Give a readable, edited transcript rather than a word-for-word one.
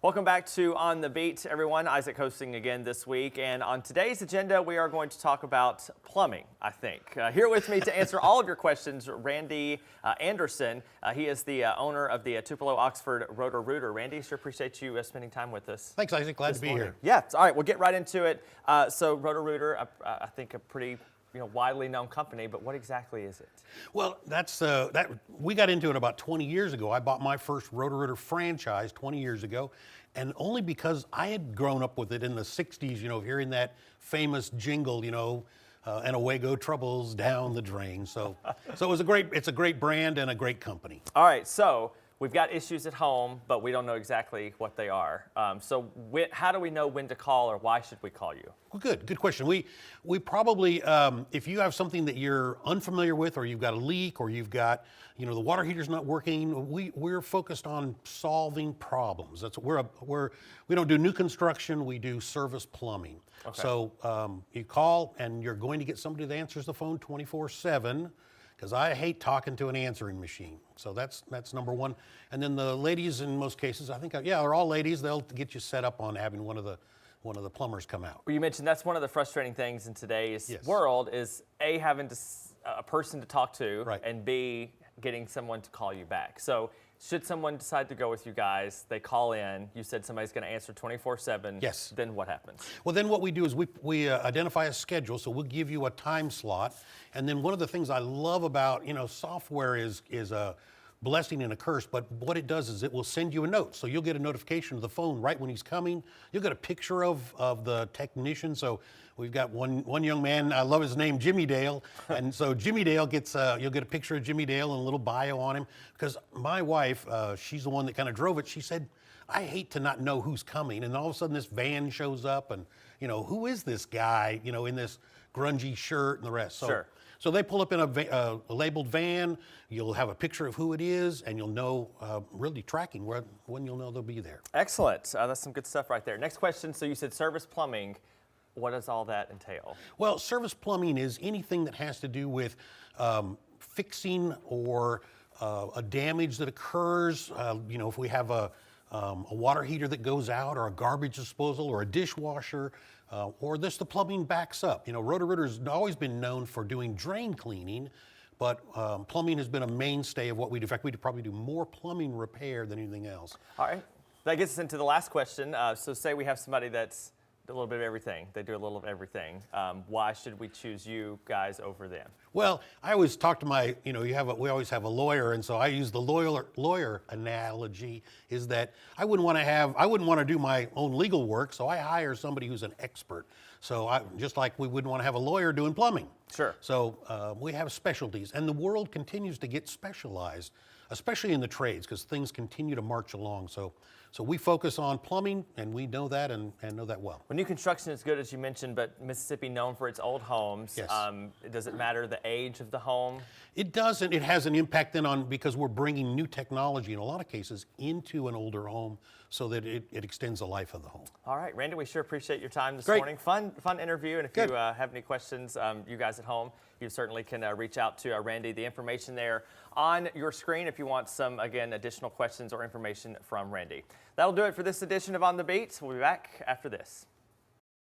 Welcome back to On the Beat, everyone. Isaac hosting again this week. And on today's agenda, we are going to talk about plumbing, I think. Here with me to answer all of your questions, Randy Anderson. He is the owner of the Tupelo Oxford Roto-Rooter. Randy, sure appreciate you spending time with us. Thanks, Isaac. Glad to be here. Yeah, all right, we'll get right into it. So Roto-Rooter, I think a pretty widely known company, but what exactly is it? Well, we got into it about 20 years ago. I bought my first Roto-Rooter franchise 20 years ago, and only because I had grown up with it in the 60s, hearing that famous jingle, and away go troubles down the drain. So it's a great brand and a great company. All right, so we've got issues at home, but we don't know exactly what they are. So how do we know when to call, or why should we call you? Well, good question. We probably, if you have something that you're unfamiliar with, or you've got a leak, or you've got, the water heater's not working, we're focused on solving problems. That's we don't do new construction, we do service plumbing. Okay. So you call, and you're going to get somebody that answers the phone 24/7. Because I hate talking to an answering machine. So that's number one. And then the ladies, in most cases, I think, they're all ladies. They'll get you set up on having one of the plumbers come out. Well, you mentioned that's one of the frustrating things in today's world is A, having a person to talk to, right, and B, getting someone to call you back. So should someone decide to go with you guys, they call in, you said somebody's going to answer 24/7. Yes. Then what happens? Well, then what we do is we identify a schedule, so we'll give you a time slot. And then one of the things I love about, software is a blessing and a curse, but what it does is it will send you a note. So you'll get a notification to the phone right when he's coming. You'll get a picture of the technician. So we've got one young man, I love his name, Jimmy Dale. And so Jimmy Dale gets, you'll get a picture of Jimmy Dale and a little bio on him. Because my wife, she's the one that kind of drove it. She said, I hate to not know who's coming. And all of a sudden this van shows up and, who is this guy, in this grungy shirt and the rest. So, sure. So they pull up in a labeled van, you'll have a picture of who it is, and you'll know, really tracking when you'll know they'll be there. Excellent. That's some good stuff right there. Next question, so you said service plumbing. What does all that entail? Well, service plumbing is anything that has to do with fixing or a damage that occurs. If we have a water heater that goes out, or a garbage disposal, or a dishwasher, or the plumbing backs up. Roto-Rooter's always been known for doing drain cleaning, but plumbing has been a mainstay of what we do. In fact, we probably do more plumbing repair than anything else. All right. That gets us into the last question. So say we have somebody that's a little bit of everything. They do a little of everything. Why should we choose you guys over them? Well, I always talk to my, we always have a lawyer, and so I use the lawyer analogy, is that I wouldn't want to do my own legal work, so I hire somebody who's an expert. So just like we wouldn't want to have a lawyer doing plumbing. Sure. So we have specialties, and the world continues to get specialized, especially in the trades, because things continue to march along. So we focus on plumbing, and we know that and know that well. Well, new construction is good, as you mentioned, but Mississippi known for its old homes. Yes. Does it matter the age of the home? It doesn't. It has an impact then because we're bringing new technology in a lot of cases into an older home so that it extends the life of the home. All right, Randy, we sure appreciate your time this Great. morning. Fun interview, and if Good. you have any questions, you guys at home, you certainly can reach out to Randy. The information there on your screen if you want some, again, additional questions or information from Randy. That'll do it for this edition of On the Beat. We'll be back after this.